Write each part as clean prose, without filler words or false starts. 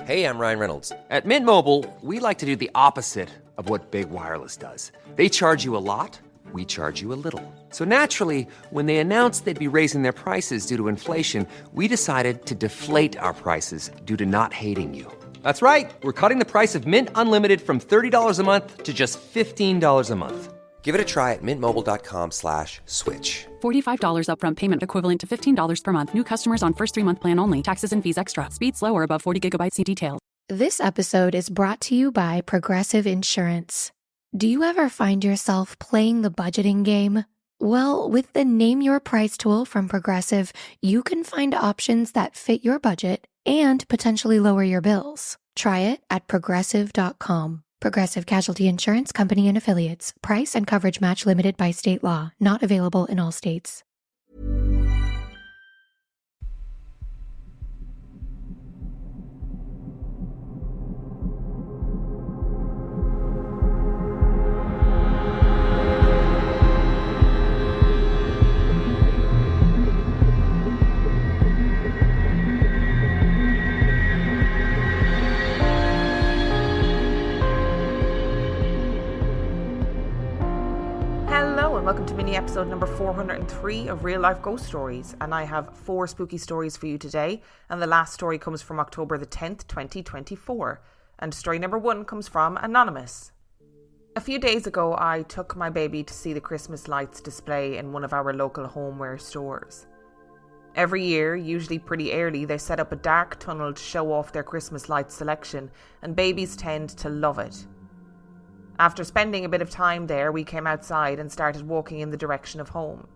Hey, I'm Ryan Reynolds. At Mint Mobile, we like to do the opposite of what Big Wireless does. They charge you a lot, we charge you a little. So naturally, when they announced they'd be raising their prices due to inflation, we decided to deflate our prices due to not hating you. That's right. We're cutting the price of Mint Unlimited from $30 a month to just $15 a month. Give it a try at mintmobile.com/switch. $45 upfront payment equivalent to $15 per month. New customers on first 3-month plan only. Taxes and fees extra. Speed slower above 40 gigabytes. See details. This episode is brought to you by Progressive Insurance. Do you ever find yourself playing the budgeting game? Well, with the Name Your Price tool from Progressive, you can find options that fit your budget and potentially lower your bills. Try it at progressive.com. Progressive Casualty Insurance Company and Affiliates. Price and coverage match limited by state law. Not available in all states. Welcome to mini episode number 403 of Real Life Ghost Stories, and I have 4 spooky stories for you today, and the last story comes from October the 10th, 2024, and story number 1 comes from Anonymous. A few days ago I took my baby to see the Christmas lights display in one of our local homeware stores. Every year, usually pretty early, they set up a dark tunnel to show off their Christmas lights selection, and babies tend to love it. After spending a bit of time there, we came outside and started walking in the direction of home.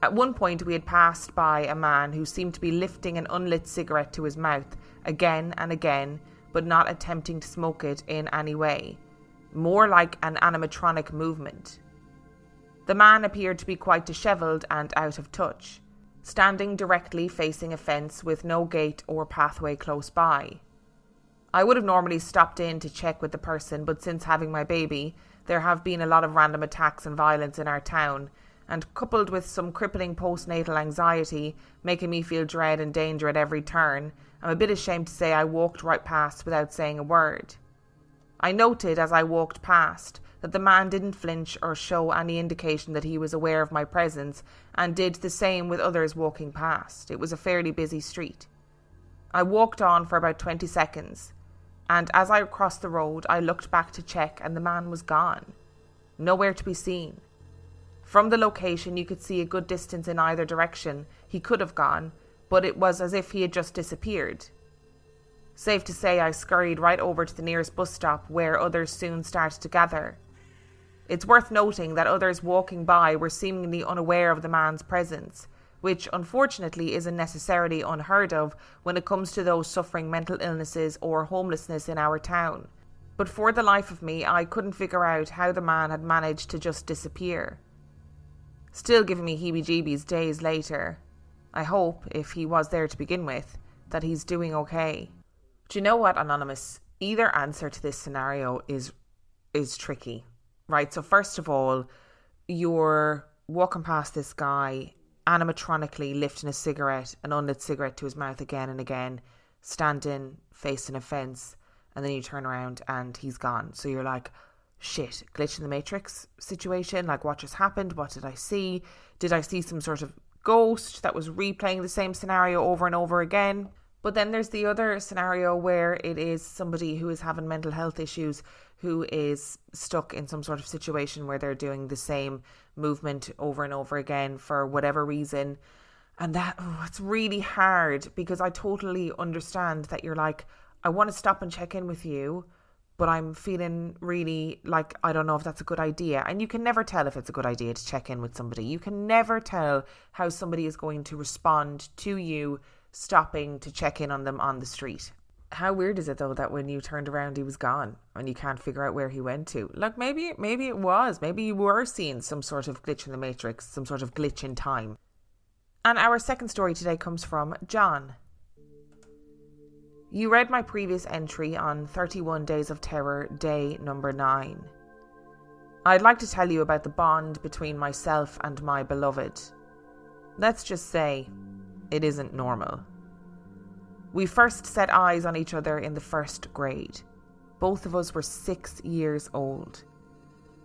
At one point, we had passed by a man who seemed to be lifting an unlit cigarette to his mouth again and again, but not attempting to smoke it in any way. More like an animatronic movement. The man appeared to be quite dishevelled and out of touch, standing directly facing a fence with no gate or pathway close by. I would have normally stopped in to check with the person, but since having my baby, there have been a lot of random attacks and violence in our town, and coupled with some crippling postnatal anxiety, making me feel dread and danger at every turn, I'm a bit ashamed to say I walked right past without saying a word. I noted as I walked past that the man didn't flinch or show any indication that he was aware of my presence, and did the same with others walking past. It was a fairly busy street. I walked on for about 20 seconds. And as I crossed the road, I looked back to check and the man was gone. Nowhere to be seen. From the location, you could see a good distance in either direction he could have gone, but it was as if he had just disappeared. Safe to say, I scurried right over to the nearest bus stop where others soon started to gather. It's worth noting that others walking by were seemingly unaware of the man's presence, which unfortunately isn't necessarily unheard of when it comes to those suffering mental illnesses or homelessness in our town. But for the life of me, I couldn't figure out how the man had managed to just disappear. Still giving me heebie-jeebies days later. I hope, if he was there to begin with, that he's doing okay. Do you know what, Anonymous? Either answer to this scenario is tricky, right? So first of all, you're walking past this guy animatronically lifting a cigarette, an unlit cigarette, to his mouth again and again, standing facing a fence, and then you turn around and he's gone. So you're like, shit, glitch in the matrix situation, like what just happened? What did I see? Did I see some sort of ghost that was replaying the same scenario over and over again? But then there's the other scenario where it is somebody who is having mental health issues, who is stuck in some sort of situation where they're doing the same movement over and over again for whatever reason. And that, it's really hard, because I totally understand that you're like, I want to stop and check in with you, but I'm feeling really like, I don't know if that's a good idea. And you can never tell if it's a good idea to check in with somebody. You can never tell how somebody is going to respond to you stopping to check in on them on the street. How weird is it though that when you turned around he was gone and you can't figure out where he went to? Like maybe it was. Maybe you were seeing some sort of glitch in the matrix, some sort of glitch in time. And our second story today comes from John. You read my previous entry on 31 Days of Terror, day number 9. I'd like to tell you about the bond between myself and my beloved. Let's just say, it isn't normal. We first set eyes on each other in the first grade. Both of us were 6 years old.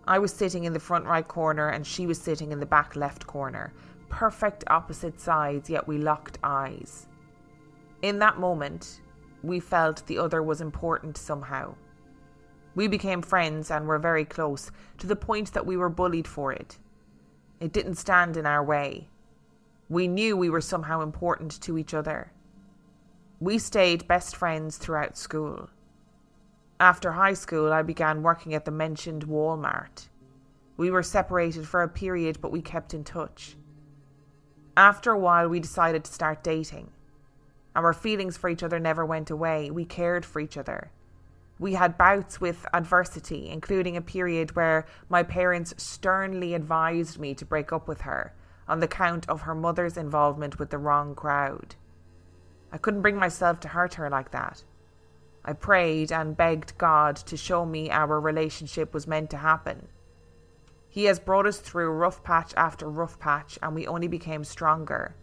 I was sitting in the front right corner and she was sitting in the back left corner. Perfect opposite sides, yet we locked eyes. In that moment, we felt the other was important somehow. We became friends and were very close, to the point that we were bullied for it. It didn't stand in our way. We knew we were somehow important to each other. We stayed best friends throughout school. After high school, I began working at the mentioned Walmart. We were separated for a period, but we kept in touch. After a while, we decided to start dating. Our feelings for each other never went away. We cared for each other. We had bouts with adversity, including a period where my parents sternly advised me to break up with her on the count of her mother's involvement with the wrong crowd. I couldn't bring myself to hurt her like that. I prayed and begged God to show me our relationship was meant to happen. He has brought us through rough patch after rough patch, and we only became stronger,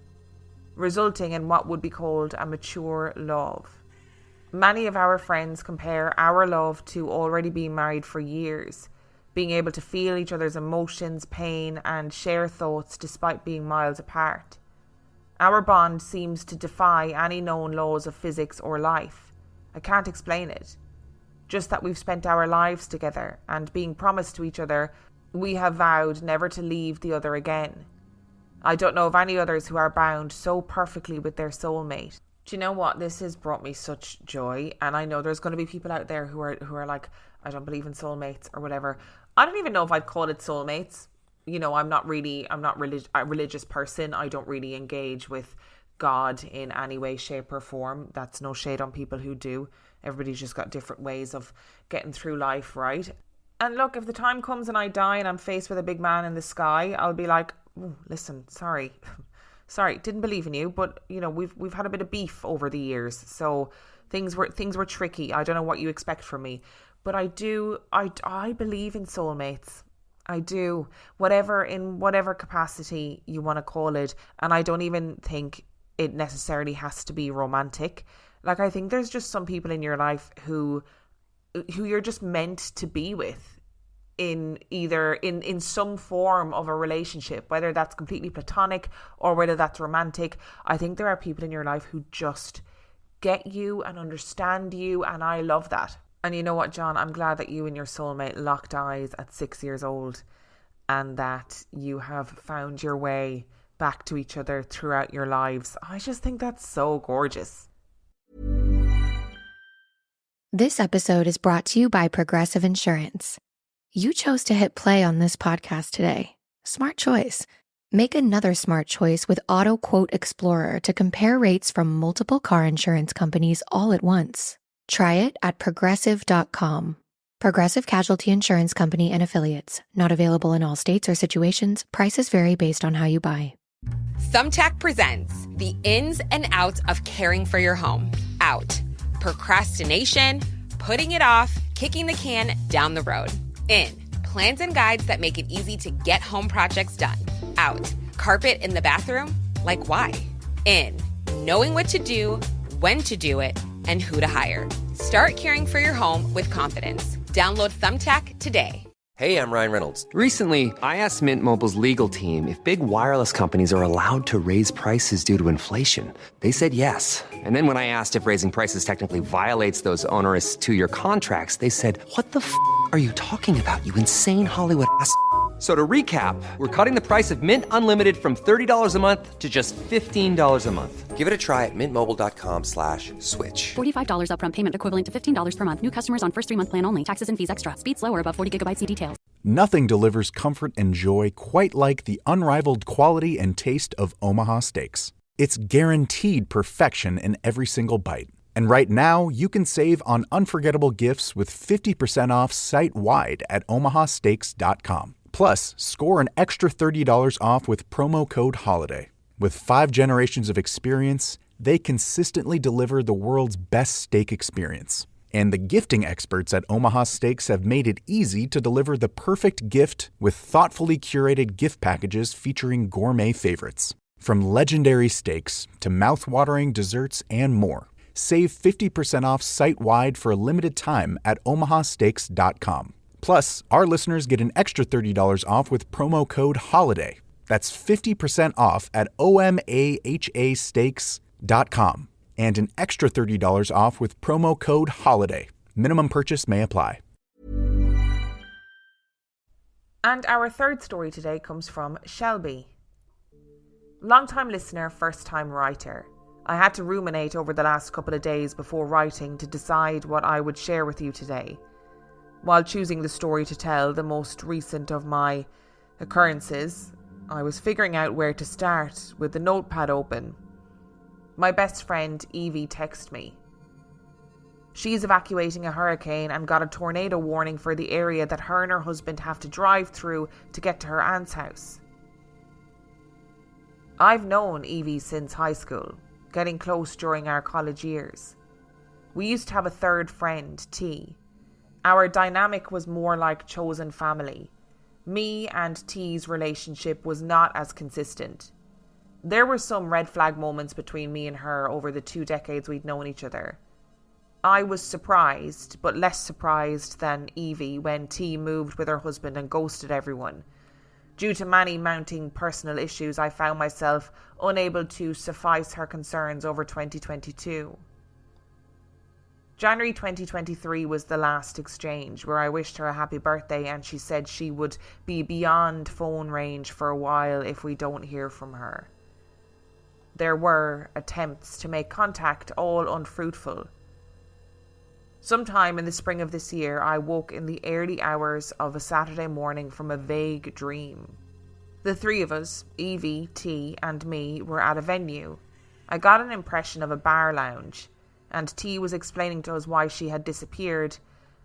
resulting in what would be called a mature love. Many of our friends compare our love to already being married for years, being able to feel each other's emotions, pain, and share thoughts despite being miles apart. Our bond seems to defy any known laws of physics or life. I can't explain it. Just that we've spent our lives together, and being promised to each other, we have vowed never to leave the other again. I don't know of any others who are bound so perfectly with their soulmate. Do you know what? This has brought me such joy, and I know there's going to be people out there who are like, I don't believe in soulmates or whatever. I don't even know if I'd call it soulmates. You know, I'm not a religious person. I don't really engage with God in any way, shape or form. That's no shade on people who do. Everybody's just got different ways of getting through life, right? And look, if the time comes and I die and I'm faced with a big man in the sky, I'll be like, oh, listen, sorry, didn't believe in you, but you know, we've had a bit of beef over the years, so things were tricky. I don't know what you expect from me, but I believe in soulmates. I do, in whatever capacity you want to call it, and I don't even think it necessarily has to be romantic. Like, I think there's just some people in your life who you're just meant to be with in some form of a relationship, whether that's completely platonic or whether that's romantic. I think there are people in your life who just get you and understand you, and I love that. And you know what, John, I'm glad that you and your soulmate locked eyes at 6 years old, and that you have found your way back to each other throughout your lives. I just think that's so gorgeous. This episode is brought to you by Progressive Insurance. You chose to hit play on this podcast today. Smart choice. Make another smart choice with Auto Quote Explorer to compare rates from multiple car insurance companies all at once. Try it at progressive.com. Progressive Casualty Insurance Company and Affiliates. Not available in all states or situations. Prices vary based on how you buy. Thumbtack presents the ins and outs of caring for your home. Out. Procrastination, putting it off, kicking the can down the road. In. Plans and guides that make it easy to get home projects done. Out. Carpet in the bathroom? Like, why? In. Knowing what to do, when to do it, and who to hire. Start caring for your home with confidence. Download Thumbtack today. Hey, I'm Ryan Reynolds. Recently, I asked Mint Mobile's legal team if big wireless companies are allowed to raise prices due to inflation. They said yes. And then when I asked if raising prices technically violates those onerous 2-year contracts, they said, "What the f*** are you talking about, you insane Hollywood ass?" So to recap, we're cutting the price of Mint Unlimited from $30 a month to just $15 a month. Give it a try at mintmobile.com/switch. $45 upfront payment equivalent to $15 per month. New customers on first 3-month plan only. Taxes and fees extra. Speed slower above 40 gigabytes. See details. Nothing delivers comfort and joy quite like the unrivaled quality and taste of Omaha Steaks. It's guaranteed perfection in every single bite. And right now, you can save on unforgettable gifts with 50% off site-wide at omahasteaks.com. Plus, score an extra $30 off with promo code HOLIDAY. With 5 generations of experience, they consistently deliver the world's best steak experience. And the gifting experts at Omaha Steaks have made it easy to deliver the perfect gift with thoughtfully curated gift packages featuring gourmet favorites. From legendary steaks to mouth-watering desserts and more, Save 50% off site-wide for a limited time at omahasteaks.com. Plus, our listeners get an extra $30 off with promo code HOLIDAY. That's 50% off at omahasteaks.com. And an extra $30 off with promo code HOLIDAY. Minimum purchase may apply. And our third story today comes from Shelby. Long-time listener, first-time writer. I had to ruminate over the last couple of days before writing to decide what I would share with you today. While choosing the story to tell, the most recent of my occurrences, I was figuring out where to start with the notepad open. My best friend Evie texted me. She's evacuating a hurricane and got a tornado warning for the area that her and her husband have to drive through to get to her aunt's house. I've known Evie since high school, getting close during our college years. We used to have a third friend, T. Our dynamic was more like chosen family. Me and T's relationship was not as consistent. There were some red flag moments between me and her over the 2 decades we'd known each other. I was surprised, but less surprised than Evie when T moved with her husband and ghosted everyone. Due to many mounting personal issues, I found myself unable to suffice her concerns over 2022. January 2023 was the last exchange, where I wished her a happy birthday and she said she would be beyond phone range for a while if we don't hear from her. There were attempts to make contact, all unfruitful. Sometime in the spring of this year, I woke in the early hours of a Saturday morning from a vague dream. The 3 of us, Evie, T and me, were at a venue. I got an impression of a bar lounge, and T was explaining to us why she had disappeared,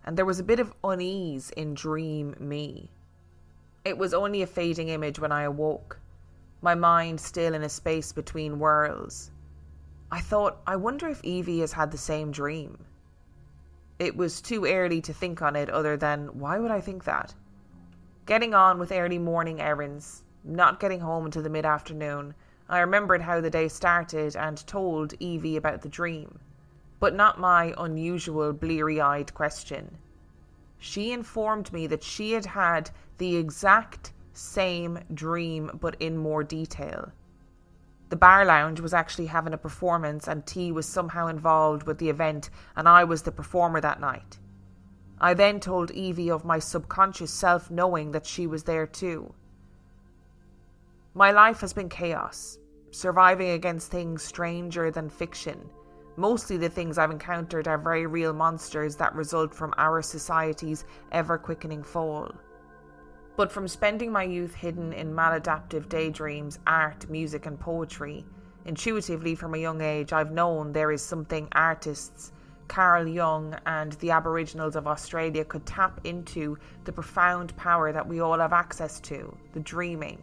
and there was a bit of unease in dream me. It was only a fading image when I awoke, my mind still in a space between worlds. I thought, I wonder if Evie has had the same dream. It was too early to think on it other than, why would I think that? Getting on with early morning errands, not getting home until the mid-afternoon, I remembered how the day started and told Evie about the dream. But not my unusual bleary-eyed question. She informed me that she had had the exact same dream but in more detail. The bar lounge was actually having a performance and T was somehow involved with the event and I was the performer that night. I then told Evie of my subconscious self knowing that she was there too. My life has been chaos, surviving against things stranger than fiction. Mostly the things I've encountered are very real monsters that result from our society's ever-quickening fall. But from spending my youth hidden in maladaptive daydreams, art, music and poetry, intuitively from a young age I've known there is something artists, Carl Jung and the Aboriginals of Australia could tap into, the profound power that we all have access to, the dreaming.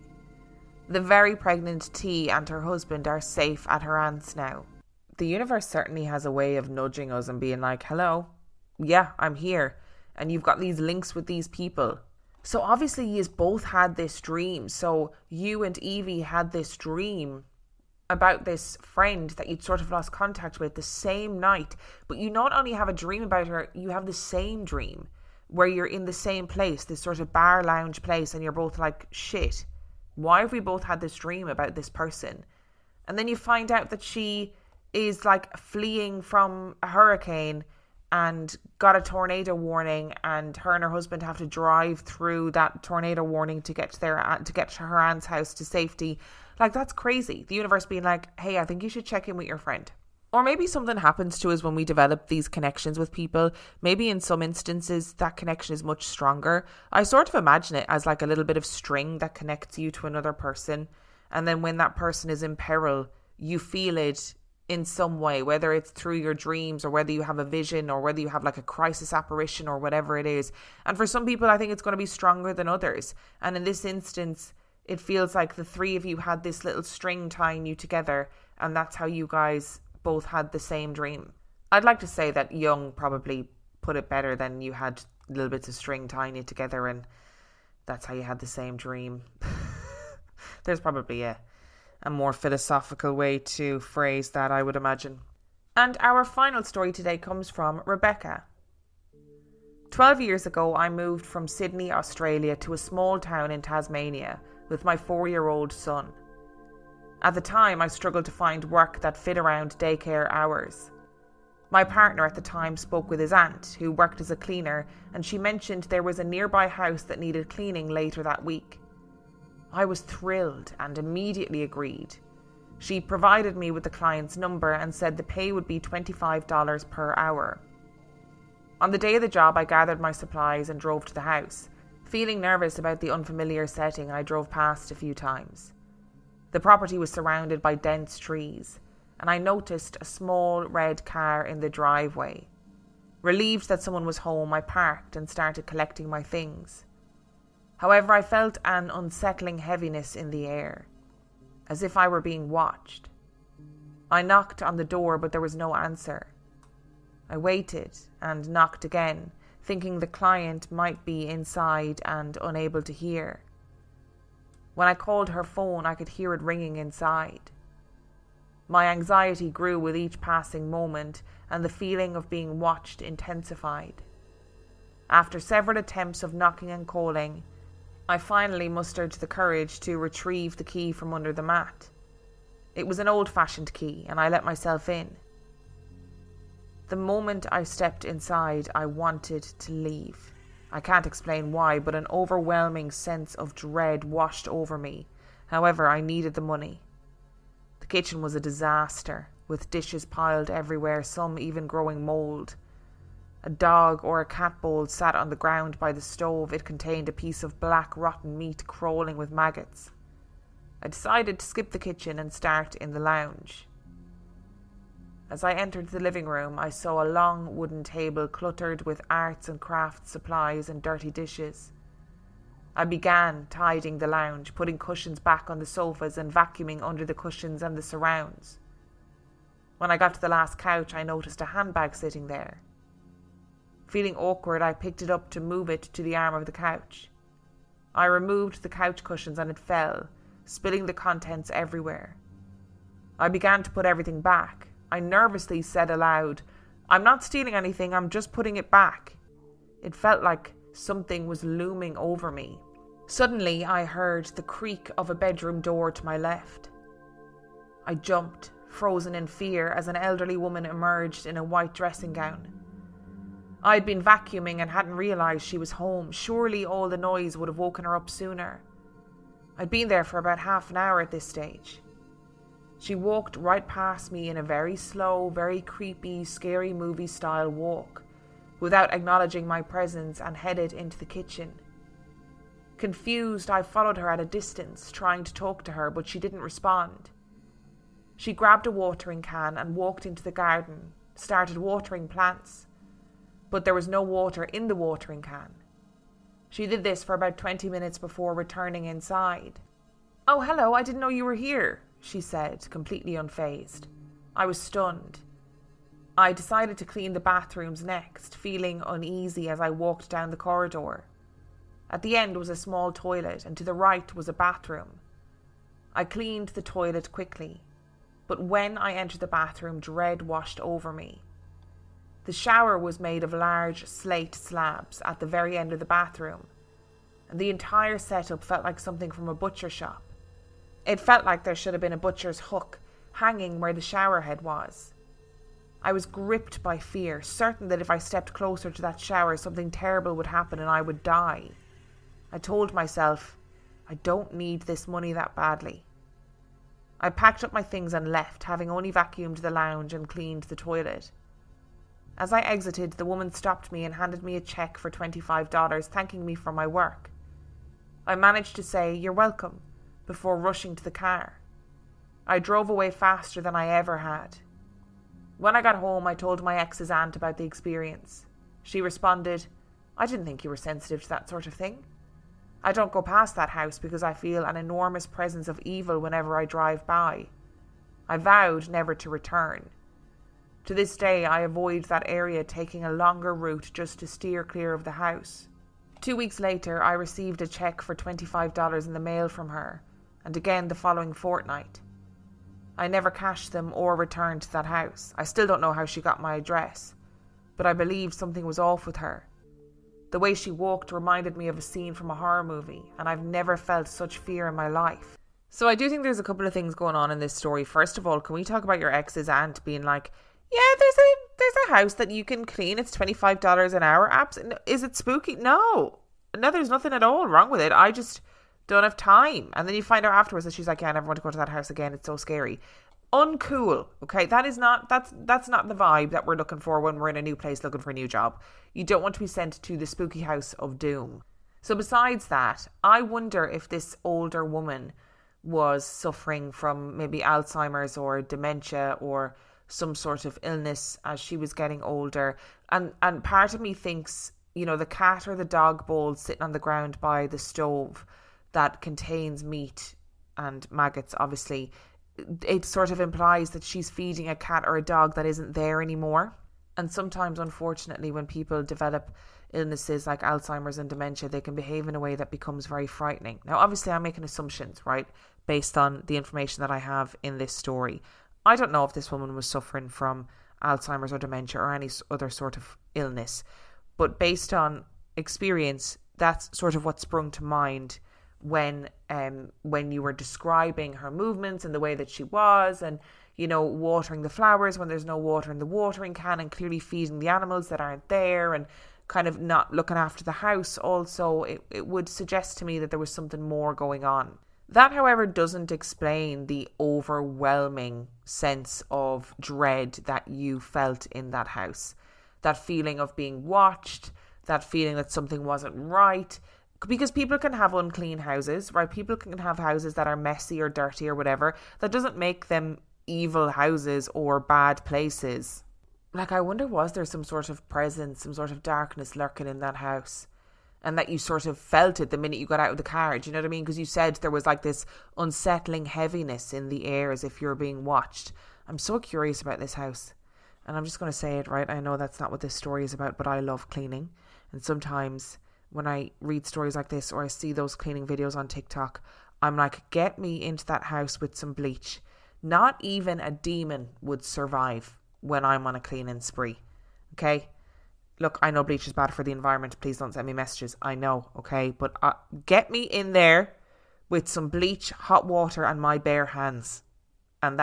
The very pregnant T and her husband are safe at her aunt's now. The universe certainly has a way of nudging us and being like, hello, yeah, I'm here, and you've got these links with these people. So obviously you both had this dream. So you and Evie had this dream about this friend that you'd sort of lost contact with the same night. But you not only have a dream about her, you have the same dream where you're in the same place, this sort of bar lounge place, and you're both like, shit, why have we both had this dream about this person? And then you find out that she is like fleeing from a hurricane and got a tornado warning, and her and her husband have to drive through that tornado warning to get to her aunt's house to safety. Like, that's crazy. The universe being like, hey, I think you should check in with your friend. Or maybe something happens to us when we develop these connections with people. Maybe in some instances that connection is much stronger. I sort of imagine it as like a little bit of string that connects you to another person, and then when that person is in peril, you feel it in some way, whether it's through your dreams or whether you have a vision or whether you have like a crisis apparition or whatever it is. And for some people, I think it's going to be stronger than others. And in this instance, it feels like the 3 of you had this little string tying you together, and that's how you guys both had the same dream. I'd like to say that Jung probably put it better than you had little bits of string tying you together and that's how you had the same dream. There's probably a more philosophical way to phrase that, I would imagine. And our final story today comes from Rebecca. 12 years ago, I moved from Sydney, Australia to a small town in Tasmania with my 4-year-old son. At the time, I struggled to find work that fit around daycare hours. My partner at the time spoke with his aunt, who worked as a cleaner, and she mentioned there was a nearby house that needed cleaning later that week. I was thrilled and immediately agreed. She provided me with the client's number and said the pay would be $25 per hour. On the day of the job, I gathered my supplies and drove to the house. Feeling nervous about the unfamiliar setting, I drove past a few times. The property was surrounded by dense trees, and I noticed a small red car in the driveway. Relieved that someone was home, I parked and started collecting my things. However, I felt an unsettling heaviness in the air, as if I were being watched. I knocked on the door, but there was no answer. I waited and knocked again, thinking the client might be inside and unable to hear. When I called her phone, I could hear it ringing inside. My anxiety grew with each passing moment, and the feeling of being watched intensified. After several attempts of knocking and calling, I finally mustered the courage to retrieve the key from under the mat. It was an old-fashioned key, and I let myself in. The moment I stepped inside, I wanted to leave. I can't explain why, but an overwhelming sense of dread washed over me. However, I needed the money. The kitchen was a disaster, with dishes piled everywhere, some even growing mould. A dog or a cat bowl sat on the ground by the stove. It contained a piece of black rotten meat crawling with maggots. I decided to skip the kitchen and start in the lounge. As I entered the living room, I saw a long wooden table cluttered with arts and crafts supplies and dirty dishes. I began tidying the lounge, putting cushions back on the sofas and vacuuming under the cushions and the surrounds. When I got to the last couch, I noticed a handbag sitting there. Feeling awkward, I picked it up to move it to the arm of the couch. I removed the couch cushions and it fell, spilling the contents everywhere. I began to put everything back. I nervously said aloud, "I'm not stealing anything, I'm just putting it back." It felt like something was looming over me. Suddenly, I heard the creak of a bedroom door to my left. I jumped, frozen in fear, as an elderly woman emerged in a white dressing gown. I had been vacuuming and hadn't realised she was home. Surely all the noise would have woken her up sooner. I'd been there for about half an hour at this stage. She walked right past me in a very slow, very creepy, scary movie-style walk, without acknowledging my presence, and headed into the kitchen. Confused, I followed her at a distance, trying to talk to her, but she didn't respond. She grabbed a watering can and walked into the garden, started watering plants. But there was no water in the watering can. She did this for about 20 minutes before returning inside. "Oh, hello, I didn't know you were here," she said, completely unfazed. I was stunned. I decided to clean the bathrooms next, feeling uneasy as I walked down the corridor. At the end was a small toilet, and to the right was a bathroom. I cleaned the toilet quickly, but when I entered the bathroom, dread washed over me. The shower was made of large slate slabs at the very end of the bathroom, and the entire setup felt like something from a butcher shop. It felt like there should have been a butcher's hook hanging where the shower head was. I was gripped by fear, certain that if I stepped closer to that shower, something terrible would happen and I would die. I told myself, I don't need this money that badly. I packed up my things and left, having only vacuumed the lounge and cleaned the toilet. As I exited, the woman stopped me and handed me a check for $25, thanking me for my work. I managed to say, "You're welcome," before rushing to the car. I drove away faster than I ever had. When I got home, I told my ex's aunt about the experience. She responded, "I didn't think you were sensitive to that sort of thing. I don't go past that house because I feel an enormous presence of evil whenever I drive by. I vowed never to return. To this day, I avoid that area, taking a longer route just to steer clear of the house." 2 weeks later, I received a check for $25 in the mail from her, and again the following fortnight. I never cashed them or returned to that house. I still don't know how she got my address, but I believe something was off with her. The way she walked reminded me of a scene from a horror movie, and I've never felt such fear in my life. So I do think there's a couple of things going on in this story. First of all, can we talk about your ex's aunt being like, yeah, there's a house that you can clean. It's $25 an hour. Is it spooky? No, there's nothing at all wrong with it. I just don't have time. And then you find out afterwards that she's like, yeah, I never want to go to that house again. It's so scary. Uncool. Okay, that's not the vibe that we're looking for when we're in a new place looking for a new job. You don't want to be sent to the spooky house of doom. So besides that, I wonder if this older woman was suffering from maybe Alzheimer's or dementia or some sort of illness as she was getting older. And part of me thinks, you know, the cat or the dog bowl sitting on the ground by the stove that contains meat and maggots, obviously, it sort of implies that she's feeding a cat or a dog that isn't there anymore. And sometimes, unfortunately, when people develop illnesses like Alzheimer's and dementia, they can behave in a way that becomes very frightening. Now, obviously, I'm making assumptions, right, based on the information that I have in this story. I don't know if this woman was suffering from Alzheimer's or dementia or any other sort of illness, but based on experience, that's sort of what sprung to mind when you were describing her movements and the way that she was, and, you know, watering the flowers when there's no water in the watering can, and clearly feeding the animals that aren't there, and kind of not looking after the house. Also, it would suggest to me that there was something more going on. That, however, doesn't explain the overwhelming sense of dread that you felt in that house. That feeling of being watched, that feeling that something wasn't right. Because people can have unclean houses, right? People can have houses that are messy or dirty or whatever. That doesn't make them evil houses or bad places. Like, I wonder, was there some sort of presence, some sort of darkness lurking in that house? And that you sort of felt it the minute you got out of the car, do you know what I mean? Because you said there was like this unsettling heaviness in the air as if you're being watched. I'm so curious about this house. And I'm just going to say it, right? I know that's not what this story is about, but I love cleaning. And sometimes when I read stories like this or I see those cleaning videos on TikTok, I'm like, get me into that house with some bleach. Not even a demon would survive when I'm on a cleaning spree. Okay? Look, I know bleach is bad for the environment. Please don't send me messages. I know, okay? But get me in there with some bleach, hot water, and my bare hands. And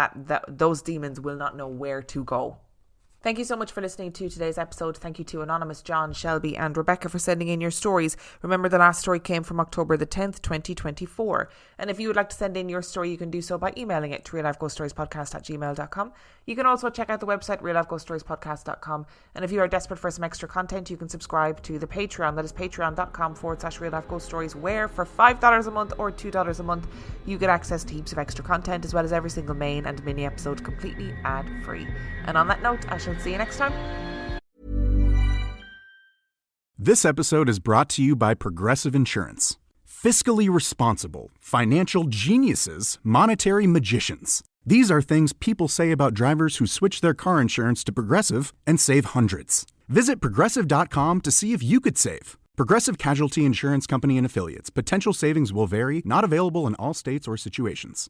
those demons will not know where to go. Thank you so much for listening to today's episode. Thank you to Anonymous, John, Shelby and Rebecca for sending in your stories. Remember, the last story came from October the 10th, 2024. And if you would like to send in your story, you can do so by emailing it to reallifeghoststoriespodcast@gmail.com. You can also check out the website, reallifeghoststoriespodcast.com. And if you are desperate for some extra content, you can subscribe to the Patreon. That is patreon.com/reallifeghoststories, where for $5 a month or $2 a month, you get access to heaps of extra content, as well as every single main and mini episode completely ad-free. And on that note, I shall see you next time. This episode is brought to you by Progressive Insurance. Fiscally responsible, financial geniuses, monetary magicians. These are things people say about drivers who switch their car insurance to Progressive and save hundreds. Visit Progressive.com to see if you could save. Progressive Casualty Insurance Company and Affiliates. Potential savings will vary. Not available in all states or situations.